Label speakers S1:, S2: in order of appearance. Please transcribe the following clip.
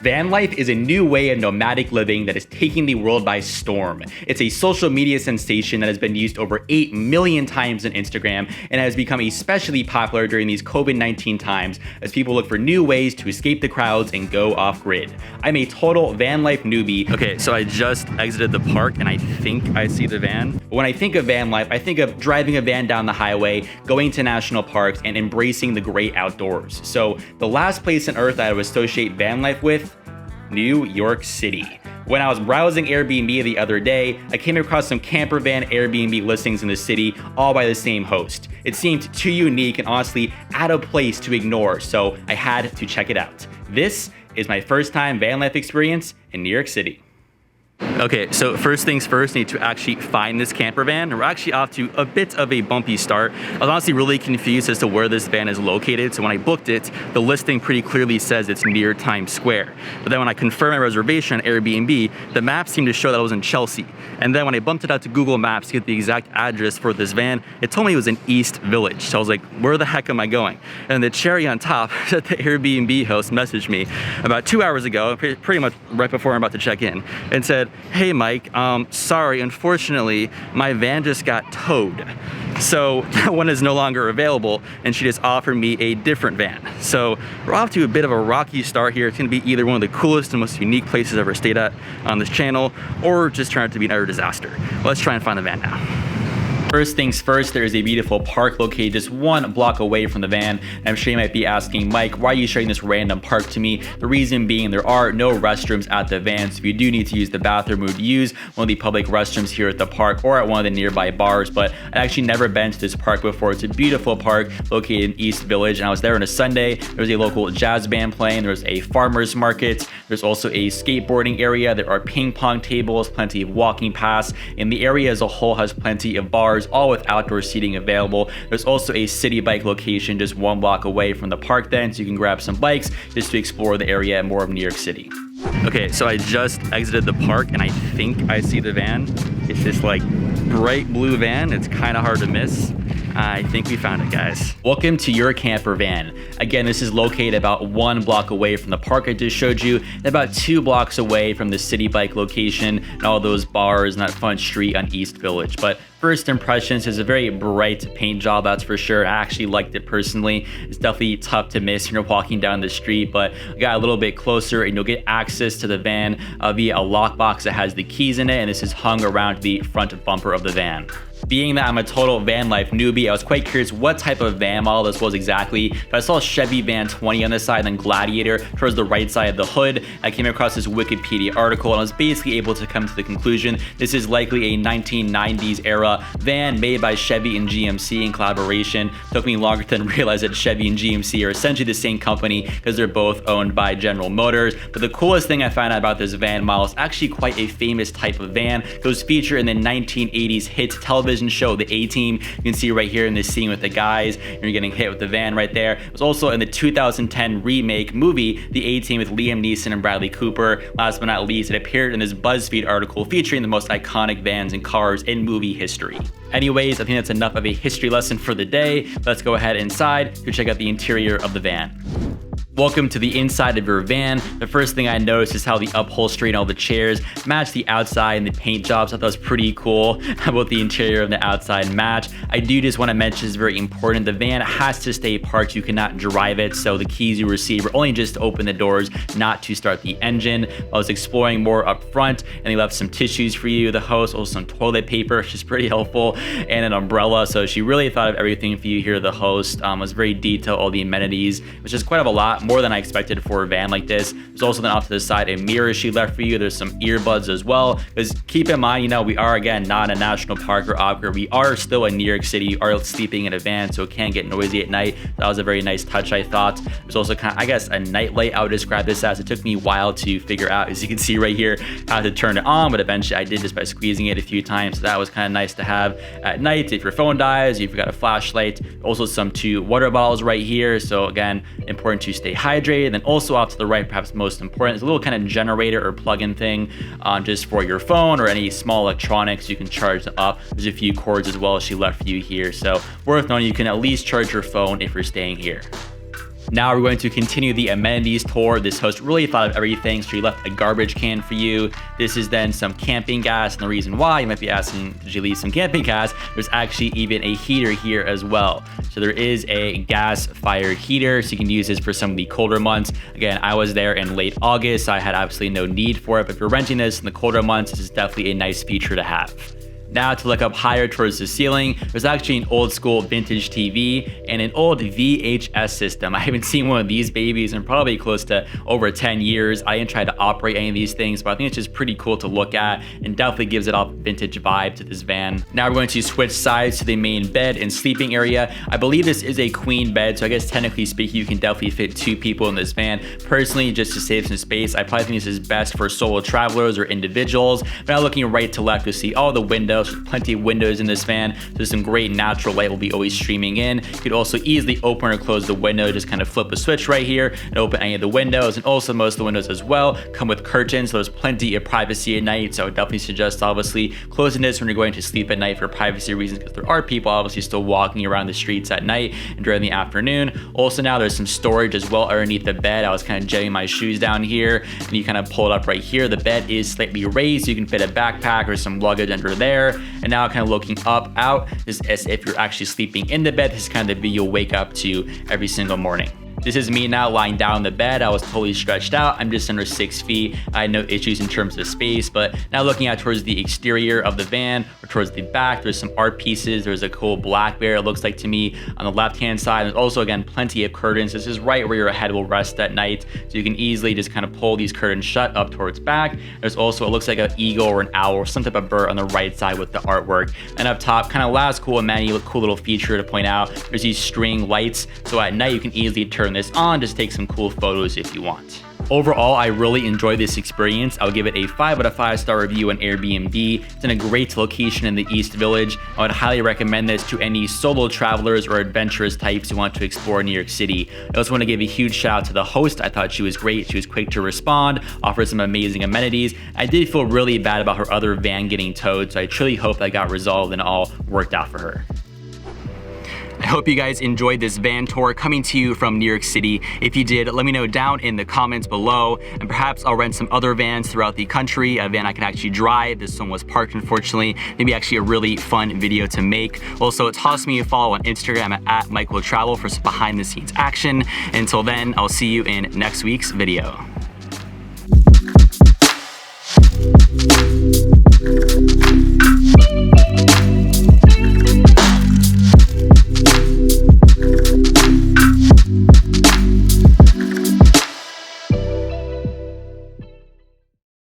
S1: Van life is a new way of nomadic living that is taking the world by storm. It's a social media sensation that has been used over 8 million times on Instagram and has become especially popular during these COVID-19 times as people look for new ways to escape the crowds and go off-grid. I'm a total van life newbie. Okay, so I just exited the park and I think I see the van. When I think of van life, I think of driving a van down the highway, going to national parks, and embracing the great outdoors. So the last place on earth that I would associate van life with, New York City. When I was browsing Airbnb the other day, I came across some camper van Airbnb listings in the city, all by the same host. It seemed too unique and honestly out of place to ignore, so I had to check it out. This is my first time van life experience in New York City. Okay, so first things first, I need to actually find this camper van. We're actually off to a bit of a bumpy start. I was honestly really confused as to where this van is located. So when I booked it, the listing pretty clearly says it's near Times Square. But then when I confirmed my reservation on Airbnb, the map seemed to show that it was in Chelsea. And then when I bumped it out to Google Maps to get the exact address for this van, it told me it was in East Village. So I was like, where the heck am I going? And the cherry on top, the Airbnb host messaged me about 2 hours ago, pretty much right before I'm about to check in, and said, "Hey Mike, sorry, unfortunately, my van just got towed. So that one is no longer available," and she just offered me a different van. So we're off to a bit of a rocky start here. It's gonna be either one of the coolest and most unique places I've ever stayed at on this channel, or just turn out to be another disaster. Let's try and find the van now. First things first, there is a beautiful park located just 1 block away from the van. And I'm sure you might be asking, Mike, why are you showing this random park to me? The reason being there are no restrooms at the van, so if you do need to use the bathroom, we would use one of the public restrooms here at the park or at one of the nearby bars. But I've actually never been to this park before. It's a beautiful park located in East Village, and I was there on a Sunday. There was a local jazz band playing. There was a farmer's market. There's also a skateboarding area. There are ping pong tables, plenty of walking paths, and the area as a whole has plenty of bars, all with outdoor seating available. There's also a city bike location just 1 block away from the park then, so you can grab some bikes just to explore the area more of New York City. Okay, so I just exited the park and I think I see the van. It's this like bright blue van. It's kind of hard to miss. I think we found it, guys. Welcome to your camper van. Again, this is located about 1 block away from the park I just showed you, and about 2 blocks away from the city bike location and all those bars and that fun street on East Village. But first impressions is a very bright paint job, that's for sure. I actually liked it personally. It's definitely tough to miss when you're walking down the street, but I got a little bit closer and you'll get access to the van via a lockbox that has the keys in it, and this is hung around the front bumper of the van. Being that I'm a total van life newbie, I was quite curious what type of van model this was exactly. I saw Chevy G20 on this side and then Gladiator towards the right side of the hood. I came across this Wikipedia article and I was basically able to come to the conclusion this is likely a 1990s era van made by Chevy and GMC in collaboration. Took me longer to realize that Chevy and GMC are essentially the same company because they're both owned by General Motors. But the coolest thing I found out about this van model is actually quite a famous type of van. It was featured in the 1980s hit television show, The A-Team. You can see right here in this scene with the guys, and you're getting hit with the van right there. It was also in the 2010 remake movie, The A-Team with Liam Neeson and Bradley Cooper. Last but not least, it appeared in this BuzzFeed article featuring the most iconic vans and cars in movie history. Anyways, I think that's enough of a history lesson for the day. Let's go ahead inside to check out the interior of the van. Welcome to the inside of your van. The first thing I noticed is how the upholstery and all the chairs match the outside and the paint jobs. I thought that was pretty cool. How about the interior and the outside match? I do just want to mention it's very important. The van has to stay parked. You cannot drive it, so the keys you receive are only just to open the doors, not to start the engine. I was exploring more up front, and they left some tissues for you, the host, also some toilet paper, which is pretty helpful, and an umbrella. So she really thought of everything for you here, the host. Was very detailed, all the amenities, which is quite a lot, more than I expected for a van like this. There's also then off to the side a mirror she left for you. There's some earbuds as well, because keep in mind, we are again not a national park or off-grid. We are still in New York City. You are sleeping in a van, so it can get noisy at night. That was a very nice touch, I thought. There's also kind of, I guess, a night light I would describe this as. It took me a while to figure out, as you can see right here, how to turn it on, but eventually I did just by squeezing it a few times. So that was kind of nice to have at night if your phone dies, if you've got a flashlight. Also some 2 water bottles right here. So again, important to stay hydrated. Then also off to the right, perhaps most important, is a little kind of generator or plug-in thing just for your phone or any small electronics. You can charge them up. There's a few cords as well she left for you here. So worth knowing, you can at least charge your phone if you're staying here. Now we're going to continue the amenities tour. This host really thought of everything. So he left a garbage can for you. This is then some camping gas. And the reason why you might be asking, did you leave some camping gas? There's actually even a heater here as well. So there is a gas fired heater. So you can use this for some of the colder months. Again, I was there in late August. So I had absolutely no need for it. But if you're renting this in the colder months, this is definitely a nice feature to have. Now to look up higher towards the ceiling, there's actually an old school vintage TV and an old VHS system. I haven't seen one of these babies in probably close to over 10 years. I didn't try to operate any of these things, but I think it's just pretty cool to look at and definitely gives it off vintage vibe to this van. Now we're going to switch sides to the main bed and sleeping area. I believe this is a queen bed, so I guess technically speaking, you can definitely fit 2 people in this van. Personally, just to save some space, I probably think this is best for solo travelers or individuals. But now looking right to left, you'll see all the windows. Plenty of windows in this van, so some great natural light will be always streaming in. You could also easily open or close the window, just kind of flip a switch right here and open any of the windows. And also most of the windows as well come with curtains, so there's plenty of privacy at night. So I would definitely suggest obviously closing this when you're going to sleep at night for privacy reasons, because there are people obviously still walking around the streets at night and during the afternoon. Also now there's some storage as well underneath the bed. I was kind of jetting my shoes down here and you kind of pull it up right here. The bed is slightly raised, so you can fit a backpack or some luggage under there. And now kind of looking up, out, is as if you're actually sleeping in the bed. This is kind of the view you'll wake up to every single morning. This is me now lying down in the bed. I was totally stretched out. I'm just under 6 feet. I had no issues in terms of space, but now looking out towards the exterior of the van or towards the back, there's some art pieces. There's a cool black bear, it looks like to me, on the left-hand side. There's also, again, plenty of curtains. This is right where your head will rest at night. So you can easily just kind of pull these curtains shut up towards back. There's also, it looks like an eagle or an owl or some type of bird on the right side with the artwork. And up top, kind of last cool amenity, cool little feature to point out, there's these string lights. So at night, you can easily turn this on, just take some cool photos if you want. Overall, I really enjoyed this experience. I'll give it a 5 out of 5 star review on Airbnb. It's in a great location in the East Village. I would highly recommend this to any solo travelers or adventurous types who want to explore New York City. I also want to give a huge shout out to the host. I thought she was great. She was quick to respond, offered some amazing amenities. I did feel really bad about her other van getting towed, so I truly hope that got resolved and all worked out for her. I hope you guys enjoyed this van tour coming to you from New York City. If you did, let me know down in the comments below, and perhaps I'll rent some other vans throughout the country, a van I can actually drive. This one was parked, unfortunately. Maybe actually a really fun video to make. Also, toss me a follow on Instagram at MikeWillTravel for some behind the scenes action. Until then, I'll see you in next week's video.